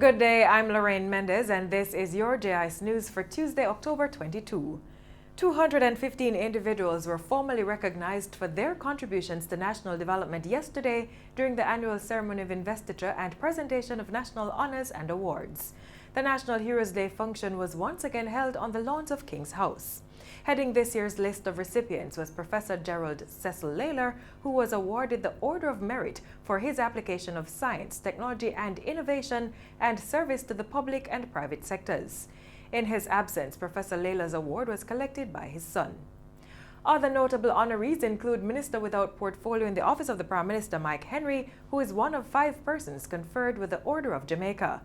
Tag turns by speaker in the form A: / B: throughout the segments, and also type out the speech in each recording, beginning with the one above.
A: Good day, I'm Lorraine Mendez and this is your JIS News for Tuesday, October 22. 215 individuals were formally recognized for their contributions to national development yesterday during the annual ceremony of investiture and presentation of national honors and awards. The National Heroes Day function was once again held on the lawns of King's House. Heading this year's list of recipients was Professor Gerald Cecil Layler, who was awarded the Order of Merit for his application of science, technology and innovation and service to the public and private sectors. In his absence, Professor Layler's award was collected by his son. Other notable honorees include Minister without Portfolio in the Office of the Prime Minister Mike Henry, who is one of 5 persons conferred with the Order of Jamaica.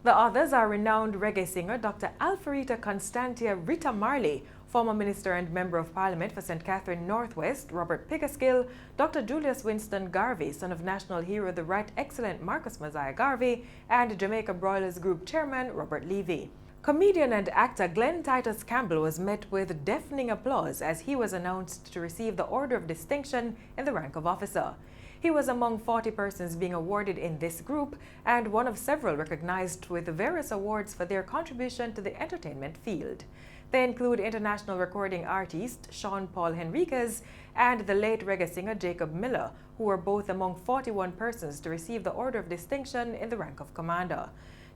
A: The others are renowned reggae singer Dr. Alfarita Constantia Rita Marley, former Minister and Member of Parliament for St. Catherine Northwest Robert Pickersgill, Dr. Julius Winston Garvey, son of national hero the Right Excellent Marcus Mosiah Garvey, and Jamaica Broilers Group Chairman Robert Levy. Comedian and actor Glenn Titus Campbell was met with deafening applause as he was announced to receive the Order of Distinction in the rank of officer. He was among 40 persons being awarded in this group and one of several recognized with various awards for their contribution to the entertainment field. They include international recording artist Sean Paul Henriquez and the late reggae singer Jacob Miller, who were both among 41 persons to receive the Order of Distinction in the rank of Commander.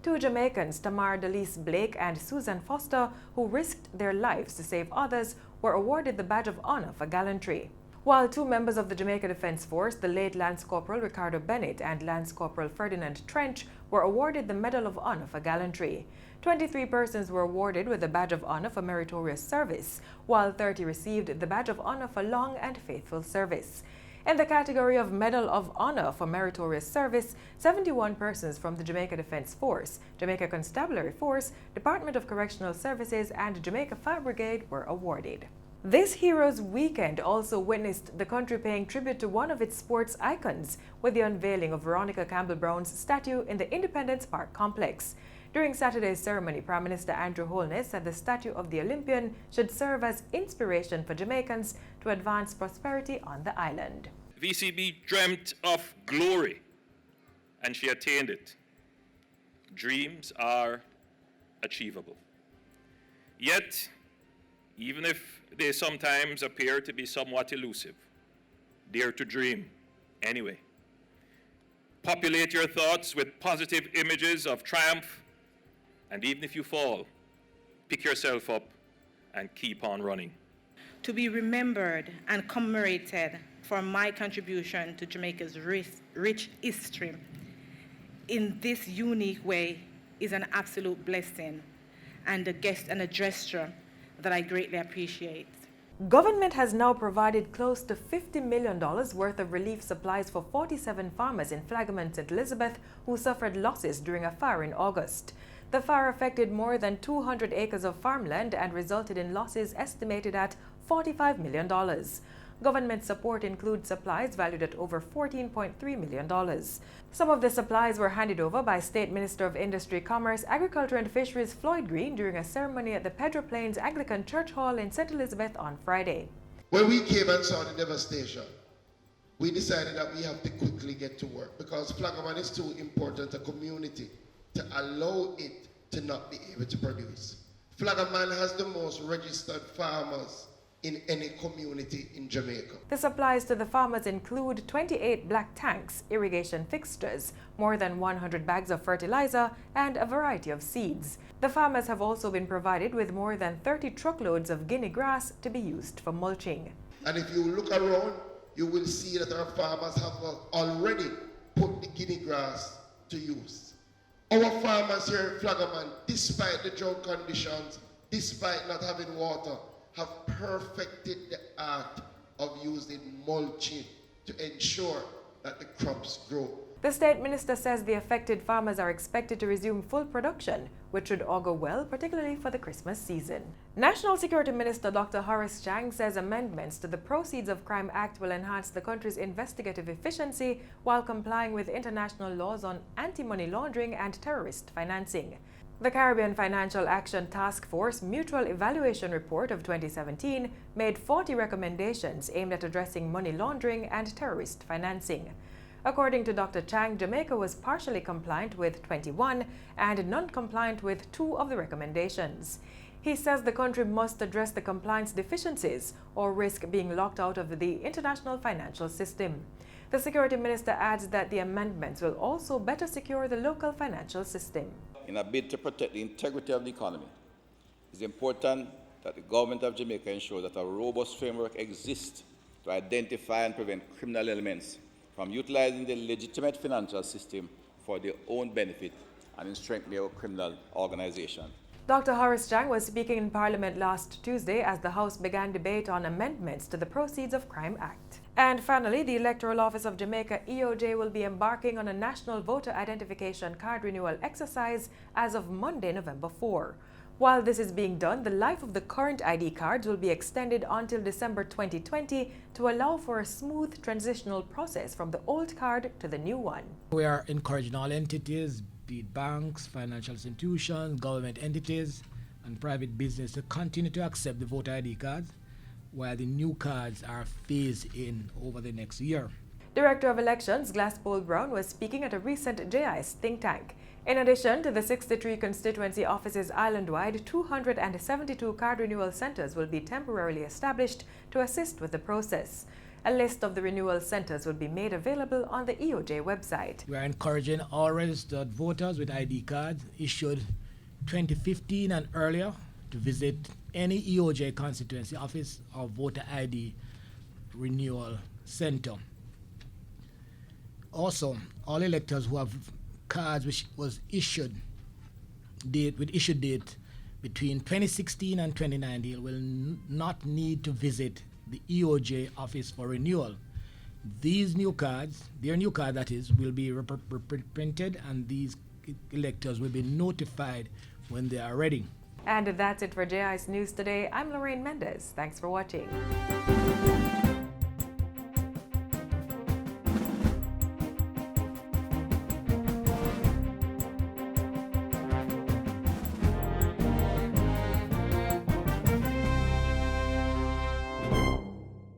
A: 2 Jamaicans, Tamar Delise Blake and Susan Foster, who risked their lives to save others, were awarded the Badge of Honor for gallantry. While 2 members of the Jamaica Defence Force, the late Lance Corporal Ricardo Bennett and Lance Corporal Ferdinand Trench, were awarded the Medal of Honor for gallantry. 23 persons were awarded with the Badge of Honor for meritorious service, while 30 received the Badge of Honor for long and faithful service. In the category of Medal of Honor for meritorious service, 71 persons from the Jamaica Defence Force, Jamaica Constabulary Force, Department of Correctional Services and Jamaica Fire Brigade were awarded. This Heroes Weekend also witnessed the country paying tribute to one of its sports icons with the unveiling of Veronica Campbell Brown's statue in the Independence Park complex. During Saturday's ceremony, Prime Minister Andrew Holness said the statue of the Olympian should serve as inspiration for Jamaicans to advance prosperity on the island.
B: VCB dreamt of glory, and she attained it. Dreams are achievable. Yet, even if they sometimes appear to be somewhat elusive, dare to dream anyway. Populate your thoughts with positive images of triumph, and even if you fall, pick yourself up and keep on running.
C: To be remembered and commemorated for my contribution to Jamaica's rich history in this unique way is an absolute blessing and a gesture that I greatly appreciate.
A: Government has now provided close to $50 million worth of relief supplies for 47 farmers in Flagam and St. Elizabeth who suffered losses during a fire in August. The fire affected more than 200 acres of farmland and resulted in losses estimated at $45 million. Government support includes supplies valued at over $14.3 million. Some of the supplies were handed over by State Minister of Industry, Commerce, Agriculture and Fisheries Floyd Green during a ceremony at the Pedro Plains Anglican Church Hall in St. Elizabeth on Friday.
D: When we came and saw the devastation, we decided that we have to quickly get to work because Flagaman is too important a community to allow it to not be able to produce. Flagaman has the most registered farmers in any community in Jamaica.
A: The supplies to the farmers include 28 black tanks, irrigation fixtures, more than 100 bags of fertilizer, and a variety of seeds. The farmers have also been provided with more than 30 truckloads of guinea grass to be used for mulching.
D: And if you look around, you will see that our farmers have already put the guinea grass to use. Our farmers here in Flagaman, despite the drought conditions, despite not having water, have perfected the art of using mulching to ensure that the crops grow.
A: The State Minister says the affected farmers are expected to resume full production, which should augur well, particularly for the Christmas season. National Security Minister Dr. Horace Chang says amendments to the Proceeds of Crime Act will enhance the country's investigative efficiency while complying with international laws on anti-money laundering and terrorist financing. The Caribbean Financial Action Task Force Mutual Evaluation Report of 2017 made 40 recommendations aimed at addressing money laundering and terrorist financing. According to Dr. Chang, Jamaica was partially compliant with 21 and non-compliant with 2 of the recommendations. He says the country must address the compliance deficiencies or risk being locked out of the international financial system. The Security Minister adds that the amendments will also better secure the local financial system.
E: In a bid to protect the integrity of the economy, it's important that the government of Jamaica ensures that a robust framework exists to identify and prevent criminal elements from utilizing the legitimate financial system for their own benefit and in strengthening our criminal organization.
A: Dr. Horace Chang was speaking in Parliament last Tuesday as the House began debate on amendments to the Proceeds of Crime Act. And finally, the Electoral Office of Jamaica, EOJ, will be embarking on a national voter identification card renewal exercise as of Monday, November 4. While this is being done, the life of the current ID cards will be extended until December 2020 to allow for a smooth transitional process from the old card to the new one.
F: We are encouraging all entities, be it banks, financial institutions, government entities, and private business to continue to accept the voter ID cards, while the new cards are phased in over the next year.
A: Director of Elections Glasspool Brown was speaking at a recent JIS think tank. In addition to the 63 constituency offices island-wide, 272 card renewal centers will be temporarily established to assist with the process. A list of the renewal centers will be made available on the EOJ website.
F: We are encouraging all registered voters with ID cards issued 2015 and earlier to visit any EOJ constituency office or voter ID renewal center. Also, all electors who have cards which was issued date between 2016 and 2019 will not need to visit the EOJ office for renewal. These new cards, their new card that is, will be printed, and these electors will be notified when they are ready.
A: And that's it for JIS News today. I'm Lorraine Mendez. Thanks for watching.